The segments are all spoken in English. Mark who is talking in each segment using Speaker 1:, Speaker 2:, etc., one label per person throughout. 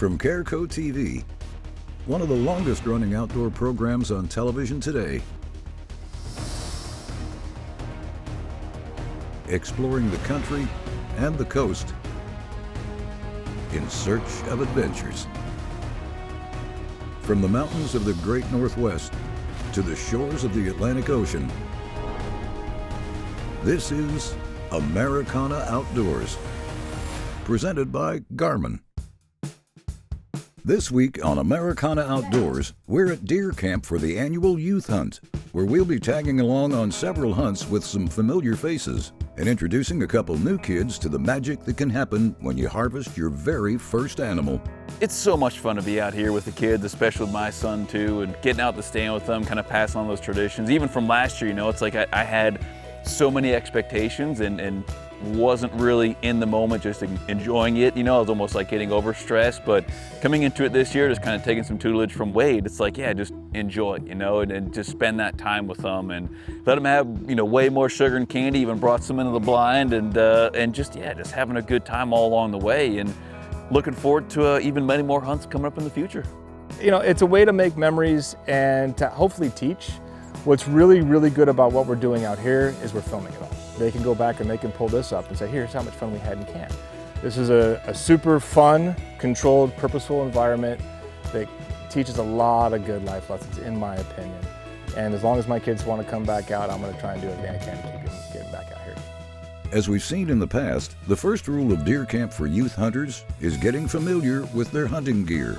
Speaker 1: From Careco TV, one of the longest running outdoor programs on television today, exploring the country and the coast in search of adventures. From the mountains of the Great Northwest to the shores of the Atlantic Ocean, this is Americana Outdoors, presented by Garmin. This week on Americana Outdoors, we're at deer camp for the annual youth hunt, where we'll be tagging along on several hunts with some familiar faces and introducing a couple new kids to the magic that can happen when you harvest your very first animal.
Speaker 2: It's so much fun to be out here with the kids, especially with my son too, and getting out to stand with them, kind of passing on those traditions. Even from last year, you know, it's like I had so many expectations and wasn't really in the moment, just enjoying it. You know, I was almost like getting overstressed, but coming into it this year, just kind of taking some tutelage from Wade, it's like, yeah, just enjoy it, you know, and just spend that time with them and let them have, you know, way more sugar and candy, even brought some into the blind and just, yeah, just having a good time all along the way and looking forward to even many more hunts coming up in the future.
Speaker 3: You know, it's a way to make memories and to hopefully teach. What's really, really good about what we're doing out here is we're filming it all. They can go back and they can pull this up and say, here's how much fun we had in camp. This is a super fun, controlled, purposeful environment that teaches a lot of good life lessons, in my opinion. And as long as my kids want to come back out, I'm going to try and do everything I can to keep them getting back out here.
Speaker 1: As we've seen in the past, the first rule of deer camp for youth hunters is getting familiar with their hunting gear.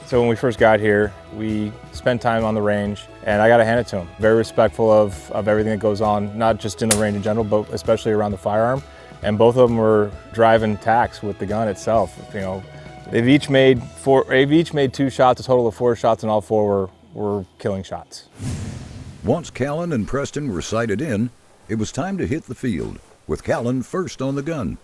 Speaker 3: So when we first got here, we spent time on the range, and I got to hand it to them. Very respectful of everything that goes on, not just in the range in general, but especially around the firearm. And both of them were driving tacks with the gun itself. You know, they've each made 2 shots, a total of 4 shots, and all 4 were killing shots.
Speaker 1: Once Callan and Preston were sighted in, it was time to hit the field, with Callan first on the gun.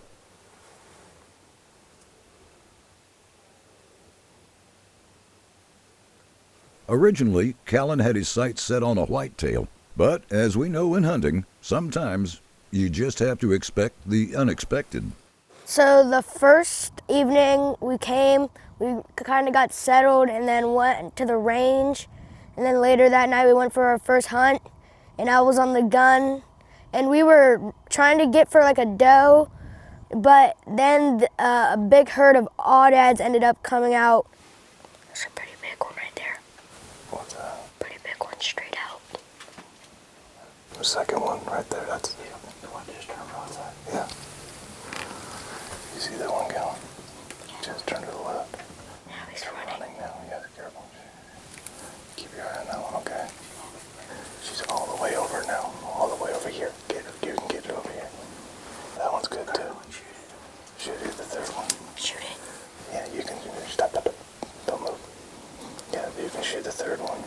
Speaker 1: Originally, Callan had his sights set on a whitetail, but as we know in hunting, sometimes you just have to expect the unexpected.
Speaker 4: So the first evening we came, we kind of got settled and then went to the range. And then later that night we went for our first hunt, and I was on the gun. And we were trying to get for like a doe, but then a big herd of aoudads ended up coming out. There's a pretty big one right there.
Speaker 3: What's that?
Speaker 4: Pretty big one straight out.
Speaker 3: The second one right there, that's the one just turned broadside. Yeah. You see that one going? Just turn to the left.
Speaker 4: Now he's running.
Speaker 3: Now, yeah, careful. Keep your eye on that one, okay? She's all the way over now, all the way over here. You can get it over here. That one's good too. Shoot it, the third one.
Speaker 4: Shoot it.
Speaker 3: Yeah, you can. Stop. Don't move. Yeah, you can shoot the third one.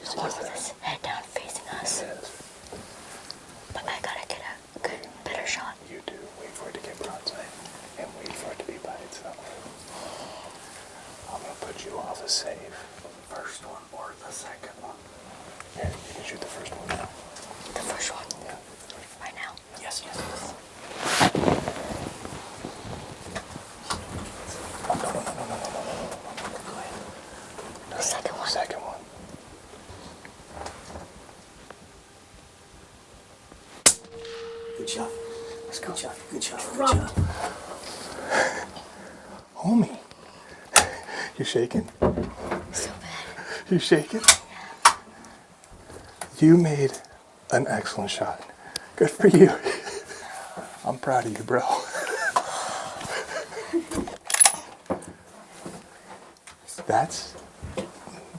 Speaker 3: You see
Speaker 4: Look with his head down facing us.
Speaker 3: Yes.
Speaker 4: But I gotta get a good, better shot.
Speaker 3: You do. Wait for it to get broadside and wait for it to be by itself. I'm gonna put you off a save. First one or the second one? Yeah, you can shoot the first one now.
Speaker 4: The first one?
Speaker 3: Yeah.
Speaker 4: Right now?
Speaker 3: Yes. No.
Speaker 4: The second one?
Speaker 3: Second one.
Speaker 5: Good shot.
Speaker 4: Let's go.
Speaker 5: Good shot.
Speaker 3: Homie. You're shaking?
Speaker 4: So bad.
Speaker 3: You're shaking? You made an excellent shot. Good for you. I'm proud of you, bro.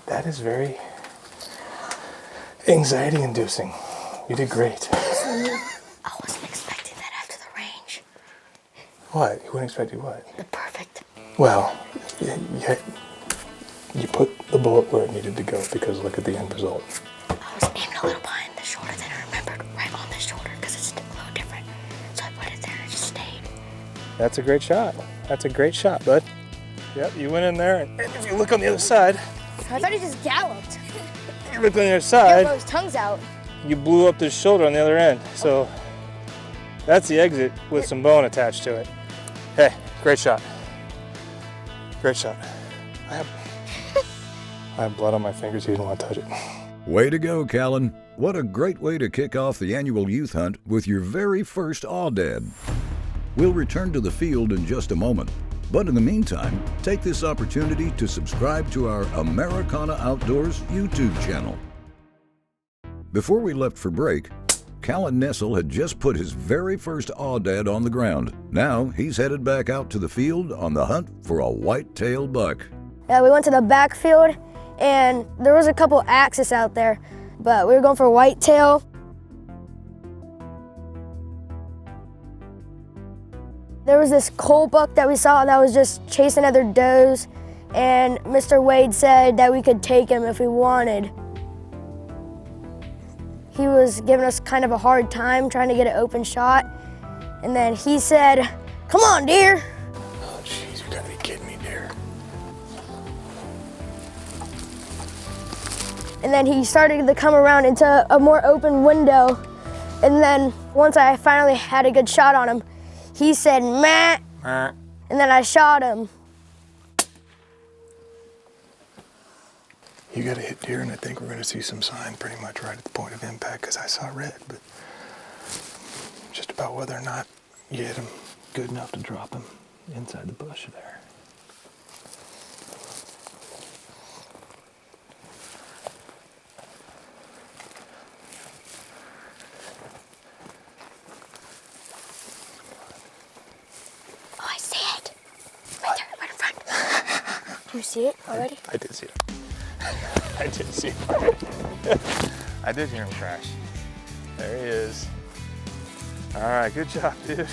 Speaker 3: That is very anxiety-inducing. You did great.
Speaker 4: I wasn't expecting that after the range.
Speaker 3: What? You wouldn't expect what?
Speaker 4: The perfect.
Speaker 3: Well, you put the bullet where it needed to go, because look at the end result.
Speaker 4: I was aiming a little behind the shoulder, then I remembered right on the shoulder because it's a little different. So I put it there and it just stayed.
Speaker 3: That's a great shot. That's a great shot, bud. Yep, you went in there, and if you look on the other side,
Speaker 4: I thought he just galloped.
Speaker 3: you look on the other
Speaker 4: He
Speaker 3: side,
Speaker 4: blew his tongues out.
Speaker 3: you blew up the shoulder on the other end. So that's the exit with some bone attached to it. Hey, great shot. Great shot. I have blood on my fingers. He didn't want to touch it.
Speaker 1: Way to go, Callan. What a great way to kick off the annual youth hunt with your very first Aoudad. We'll return to the field in just a moment. But in the meantime, take this opportunity to subscribe to our Americana Outdoors YouTube channel. Before we left for break, Callan Nessel had just put his very first Aoudad on the ground. Now he's headed back out to the field on the hunt for a white-tailed buck.
Speaker 4: Yeah, we went to the backfield and there was a couple axis out there, but we were going for whitetail. There was this coal buck that we saw that was just chasing other does, and Mr. Wade said that we could take him if we wanted. He was giving us kind of a hard time trying to get an open shot, and then he said, "Come on, deer."
Speaker 3: Oh, jeez, you gotta be kidding me, deer.
Speaker 4: And then he started to come around into a more open window, and then once I finally had a good shot on him, he said, "Meh," and then I shot him.
Speaker 3: You got to hit deer, and I think we're going to see some sign pretty much right at the point of impact, because I saw red, but just about whether or not you hit him good enough to drop him inside the bush there.
Speaker 4: Oh, I see it. Right there, right in front. Do you see it already?
Speaker 3: I did see it. I did see it. I did hear him crash. There he is. All right, good job, dude.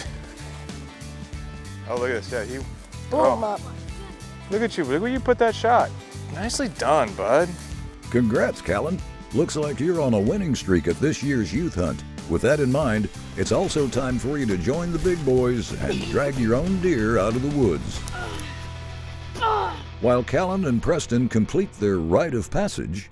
Speaker 3: Oh, look at this. Yeah, he
Speaker 4: Blew him up.
Speaker 3: Look at you. Look where you put that shot. Nicely done, bud.
Speaker 1: Congrats, Callan. Looks like you're on a winning streak at this year's youth hunt. With that in mind, it's also time for you to join the big boys and drag your own deer out of the woods. While Callan and Preston complete their rite of passage,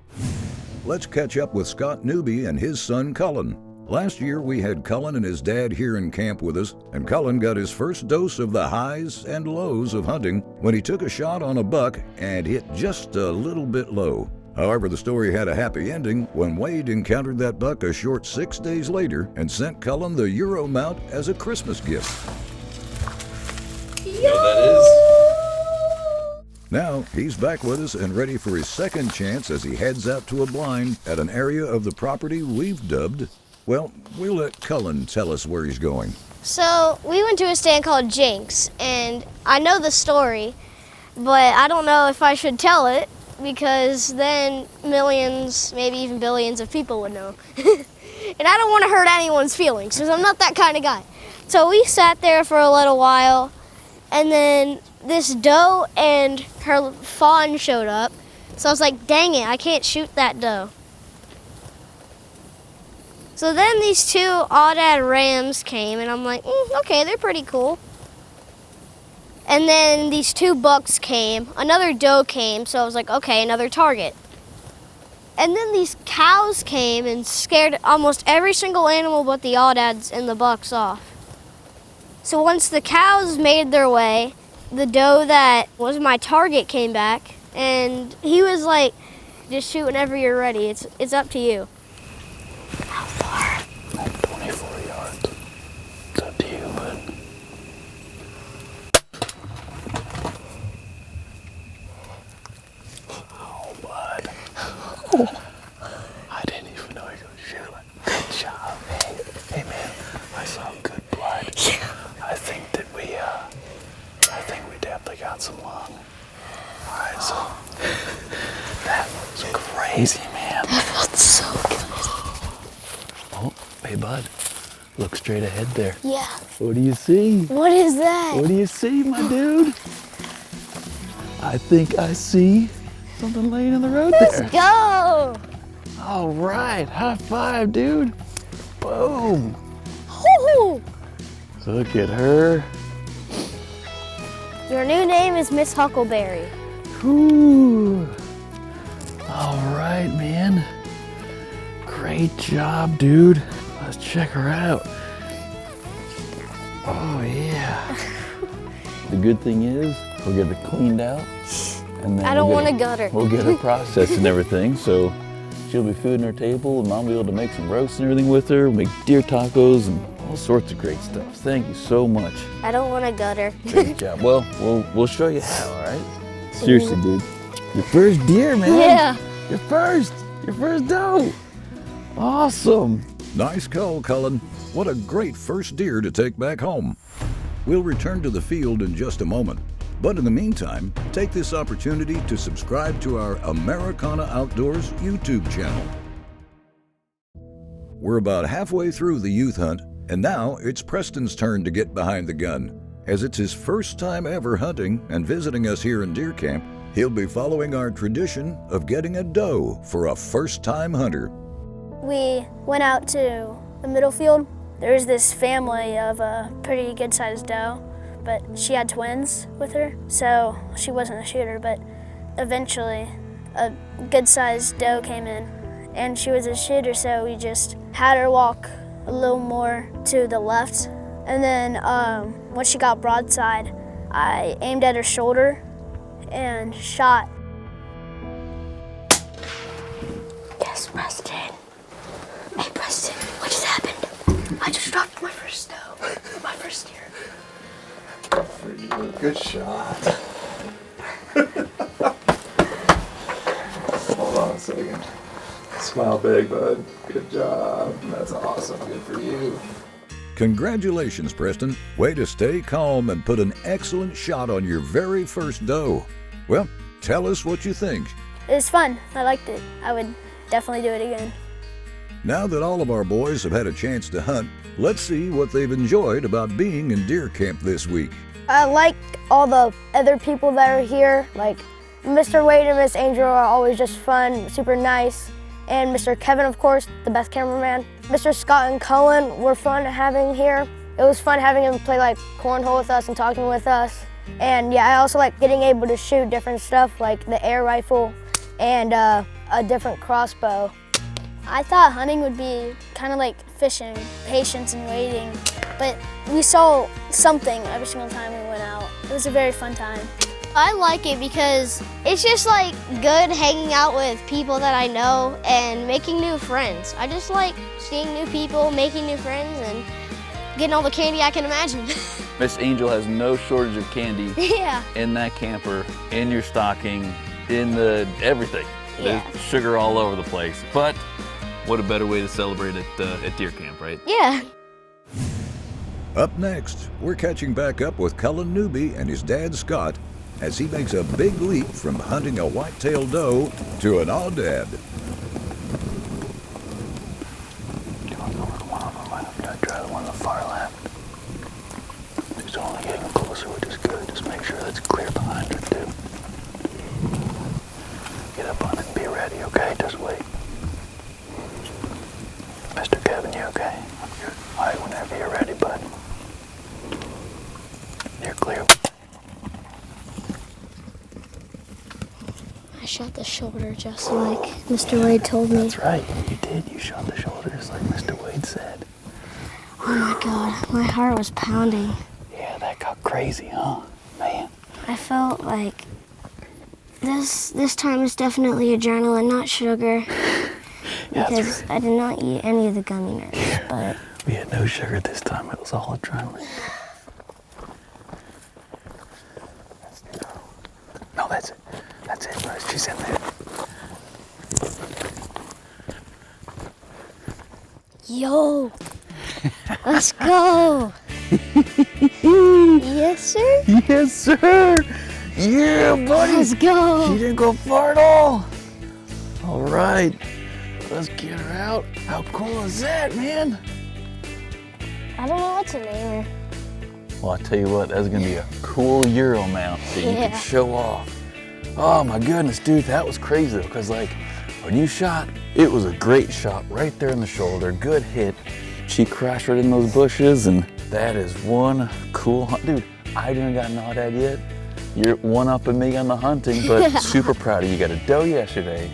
Speaker 1: let's catch up with Scott Newby and his son Cullen. Last year we had Cullen and his dad here in camp with us, and Cullen got his first dose of the highs and lows of hunting when he took a shot on a buck and hit just a little bit low. However, the story had a happy ending when Wade encountered that buck a short 6 days later and sent Cullen the Euro mount as a Christmas gift.
Speaker 2: You know what that is?
Speaker 1: Now, he's back with us and ready for his second chance as he heads out to a blind at an area of the property we've dubbed, well, we'll let Cullen tell us where he's going.
Speaker 6: So we went to a stand called Jinx, and I know the story, but I don't know if I should tell it because then millions, maybe even billions of people would know. And I don't want to hurt anyone's feelings because I'm not that kind of guy. So we sat there for a little while, and then this doe and her fawn showed up. So I was like, dang it, I can't shoot that doe. So then these two Aoudad rams came, and I'm like, okay, they're pretty cool. And then these two bucks came, another doe came, so I was like, okay, another target. And then these cows came and scared almost every single animal but the Aoudads and the bucks off. So once the cows made their way, the doe that was my target came back, and he was like, just shoot whenever you're ready. It's up to you.
Speaker 3: How far? Like 24 yards. It's up to you, bud. Oh, bud. I didn't even know you could shoot it. Good job. Hey, man, I saw good blood. Yeah. I think we definitely got some lung. All right, so that was crazy, man.
Speaker 6: That felt so good.
Speaker 7: Oh, hey bud, look straight ahead there.
Speaker 6: Yeah.
Speaker 7: What do you see?
Speaker 6: What is that?
Speaker 7: What do you see, my dude? I think I see something laying in the road there.
Speaker 6: Let's go.
Speaker 7: All right, high five, dude. Boom.
Speaker 6: Woo-hoo.
Speaker 7: Look at her.
Speaker 6: Your new name is Miss Huckleberry.
Speaker 7: Whew. All right, man. Great job, dude. Let's check her out. Oh, yeah. The good thing is,
Speaker 2: We'll get it cleaned out. And then
Speaker 6: I don't want a gutter.
Speaker 2: We'll get her processed and everything. So she'll be food on her table, and Mom will be able to make some roasts and everything with her, make deer tacos and all sorts of great stuff. Thank you so much.
Speaker 6: I don't want a gutter.
Speaker 2: Great job. Well, we'll show you how, all right? Seriously, dude. Your first deer, man.
Speaker 6: Yeah.
Speaker 2: Your first doe. Awesome.
Speaker 1: Nice call, Cullen. What a great first deer to take back home. We'll return to the field in just a moment. But in the meantime, take this opportunity to subscribe to our Americana Outdoors YouTube channel. We're about halfway through the youth hunt, and now it's Preston's turn to get behind the gun. As it's his first time ever hunting and visiting us here in deer camp, he'll be following our tradition of getting a doe for a first-time hunter.
Speaker 8: We went out to the middle field. There's this family of a pretty good-sized doe, but she had twins with her, so she wasn't a shooter, but eventually a good-sized doe came in, and she was a shooter, so we just had her walk a little more to the left, and then when she got broadside, I aimed at her shoulder and shot.
Speaker 4: Yes, Preston. Hey, Preston, what just happened? I just dropped my first doe, my first deer.
Speaker 7: Good shot. Hold on a second. Smile big, bud. Good job. That's awesome. Good for you.
Speaker 1: Congratulations, Preston. Way to stay calm and put an excellent shot on your very first doe. Well, tell us what you think.
Speaker 8: It was fun. I liked it. I would definitely do it again.
Speaker 1: Now that all of our boys have had a chance to hunt, let's see what they've enjoyed about being in deer camp this week.
Speaker 4: I like all the other people that are here. Like Mr. Wade and Miss Angel are always just fun, super nice. And Mr. Kevin, of course, the best cameraman. Mr. Scott and Cullen were fun having here. It was fun having him play like cornhole with us and talking with us. And yeah, I also like getting able to shoot different stuff like the air rifle and a different crossbow.
Speaker 8: I thought hunting would be kind of like fishing, patience and waiting, but we saw something every single time we went out. It was a very fun time.
Speaker 6: I like it because it's just like good hanging out with people that I know and making new friends. I just like seeing new people, making new friends, and getting all the candy I can imagine.
Speaker 2: Miss Angel has no shortage of candy
Speaker 6: Yeah.
Speaker 2: in that camper, in your stocking, in the everything.
Speaker 6: Yeah.
Speaker 2: There's sugar all over the place. But what a better way to celebrate at deer camp, right?
Speaker 6: Yeah.
Speaker 1: Up next, we're catching back up with Cullen Newby and his dad Scott as he makes a big leap from hunting a white-tailed doe to an aoudad.
Speaker 7: Do you want to go with one of them? I'd try the one on the far left. She's only getting closer, which is good. Just make sure that's clear behind her, too. Get up on it and be ready, okay? Just wait. Mr. Kevin, you okay? You're all right whenever you're ready, bud. You're clear.
Speaker 6: I shot the shoulder just like Mr. Wade told me.
Speaker 7: That's right, you did. You shot the shoulders like Mr. Wade said.
Speaker 6: Oh my God, my heart was pounding.
Speaker 7: Yeah, that got crazy, huh? Man.
Speaker 6: I felt like this time is definitely adrenaline, not sugar. Because I did not eat any of the gummy bears, but...
Speaker 7: We had no sugar this time. It was all adrenaline. No, that's it. That's it, Rose. She's in there.
Speaker 6: Yo! Let's go! Yes, sir?
Speaker 7: Yes, sir. Yeah, buddy.
Speaker 6: Let's go!
Speaker 7: She didn't go far at all. All right. Let's get her out. How cool is that, man?
Speaker 6: I don't know what to name her.
Speaker 2: Well, I tell you what, that's gonna be a cool Euro mount that you
Speaker 6: Yeah.
Speaker 2: can show off. Oh my goodness, dude, that was crazy though, because like when you shot, it was a great shot right there in the shoulder, good hit. She crashed right in those bushes, and that is one cool hunt. Dude, I haven't gotten all that yet. You're one-upping me on the hunting, but super proud of you. You got a doe yesterday,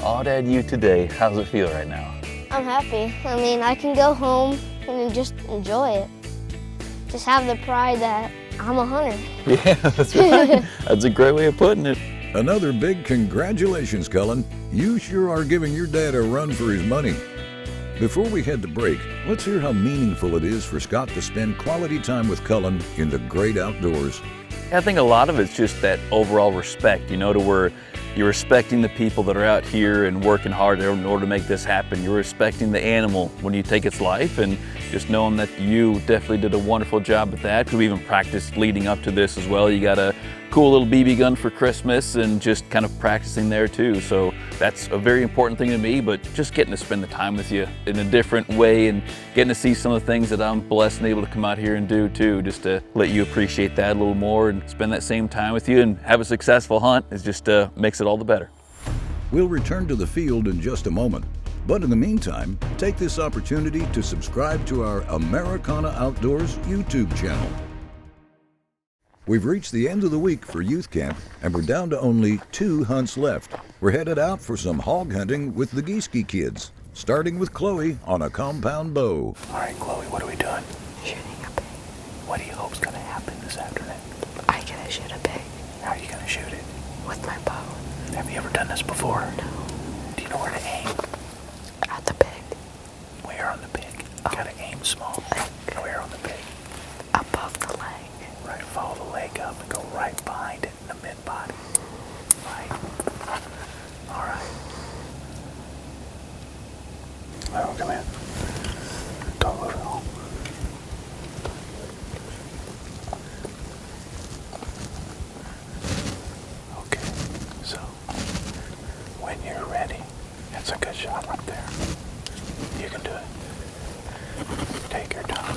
Speaker 2: all that you today. How's it feel right now?
Speaker 6: I'm happy. I can go home and just enjoy it. Just have the pride that I'm a hunter.
Speaker 2: Yeah, that's right. That's a great way of putting it.
Speaker 1: Another big congratulations, Cullen. You sure are giving your dad a run for his money. Before we head to break, let's hear how meaningful it is for Scott to spend quality time with Cullen in the great outdoors.
Speaker 2: I think a lot of it's just that overall respect, you know, to where you're respecting the people that are out here and working hard in order to make this happen. You're respecting the animal when you take its life, and just knowing that you definitely did a wonderful job at that. We even practiced leading up to this as well. You got a cool little BB gun for Christmas and just kind of practicing there too. So that's a very important thing to me, but just getting to spend the time with you in a different way and getting to see some of the things that I'm blessed and able to come out here and do too, just to let you appreciate that a little more and spend that same time with you and have a successful hunt. It just makes it all the better.
Speaker 1: We'll return to the field in just a moment. But in the meantime, take this opportunity to subscribe to our Americana Outdoors YouTube channel. We've reached the end of the week for youth camp, and we're down to only 2 hunts left. We're headed out for some hog hunting with the Gieske kids, starting with Chloe on a compound bow.
Speaker 7: All right, Chloe, what are we doing?
Speaker 9: Shooting a pig.
Speaker 7: What do you hope's gonna happen this afternoon?
Speaker 9: I get to shoot a pig
Speaker 7: How are you gonna shoot it?
Speaker 9: with my bow.
Speaker 7: Have you ever done this before?
Speaker 9: No.
Speaker 7: Do you know where to aim?
Speaker 9: At the pig.
Speaker 7: Where on the pig? Gotta aim small. Where on the pig?
Speaker 9: Above the leg.
Speaker 7: Right, follow the leg up and go right behind it in the mid body. Right. All right. Oh, come in. Don't move at all. Okay, so when you're ready, that's a good shot right there. You can do it. Take your time.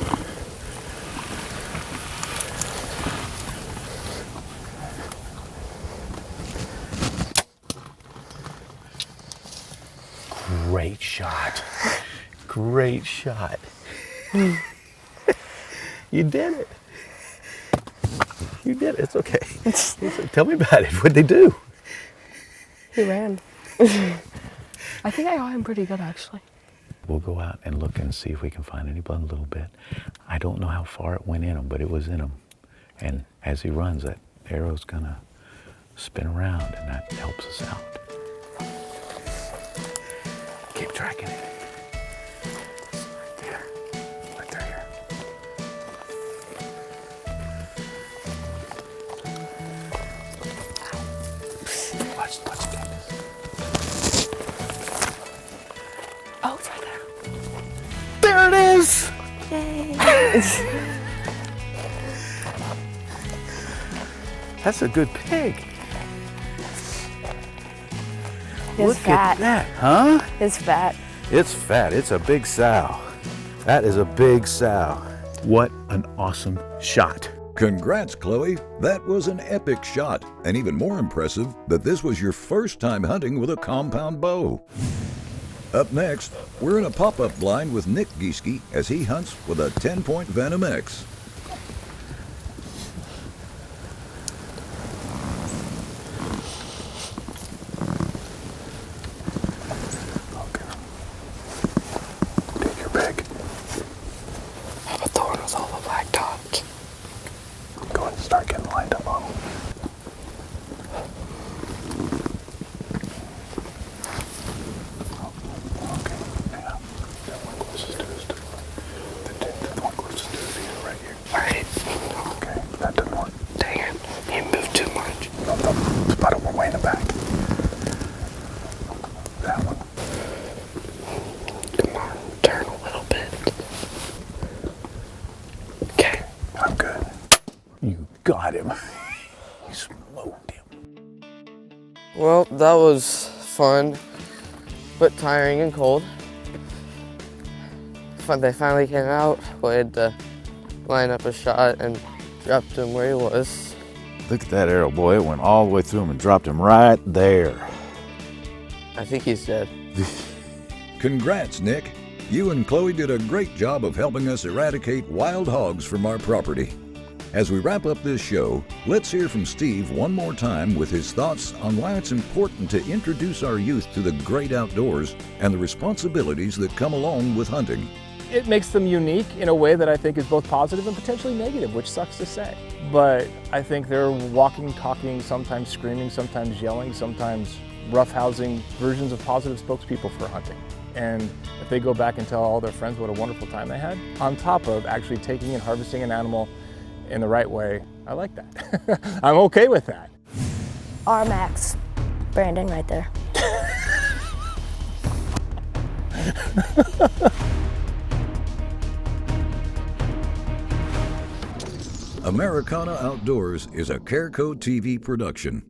Speaker 7: Great shot. Great shot. You did it. You did it. It's okay. Tell me about it. What'd they do?
Speaker 9: He ran. I think I got him pretty good, actually.
Speaker 7: We'll go out and look and see if we can find any blood a little bit. I don't know how far it went in him, but it was in him. And as he runs, that arrow's gonna spin around, and that helps us out. Keep tracking it. Here. Right there, here. Watch this.
Speaker 9: Oh, it's right there.
Speaker 7: There it is!
Speaker 9: Yay.
Speaker 7: That's a good pig.
Speaker 9: It's
Speaker 7: Look
Speaker 9: fat.
Speaker 7: at that, huh?
Speaker 9: It's fat.
Speaker 7: It's fat. It's a big sow. That is a big sow. What an awesome shot.
Speaker 1: Congrats, Chloe. That was an epic shot, and even more impressive that this was your first time hunting with a compound bow. Up next, we're in a pop-up blind with Nick Gieske as he hunts with a 10-point Venom X.
Speaker 7: Take your pick.
Speaker 9: I have a thorn with all the black dots.
Speaker 7: Go ahead and start getting lined up on them. Okay, yeah. That one closest to his tooth. The one closest to his ear right here.
Speaker 9: Alright.
Speaker 7: Okay, that didn't work.
Speaker 9: Dang it. He moved too much.
Speaker 7: No, spot it one way in the back. That one.
Speaker 9: Come on. Turn a little bit. Okay.
Speaker 7: I'm good. You got him. You smoked him.
Speaker 10: Well, that was fun, but tiring and cold. They finally came out. We had to line up a shot and dropped him where he was.
Speaker 11: Look at that arrow, boy. It went all the way through him and dropped him right there.
Speaker 10: I think he's dead.
Speaker 1: Congrats, Nick. You and Chloe did a great job of helping us eradicate wild hogs from our property. As we wrap up this show, let's hear from Steve one more time with his thoughts on why it's important to introduce our youth to the great outdoors and the responsibilities that come along with hunting.
Speaker 3: It makes them unique in a way that I think is both positive and potentially negative, which sucks to say. But I think they're walking, talking, sometimes screaming, sometimes yelling, sometimes roughhousing versions of positive spokespeople for hunting. And if they go back and tell all their friends what a wonderful time they had, on top of actually taking and harvesting an animal in the right way, I like that. I'm okay with that.
Speaker 4: R-Max. Branding right there.
Speaker 1: Americana Outdoors is a Careco TV production.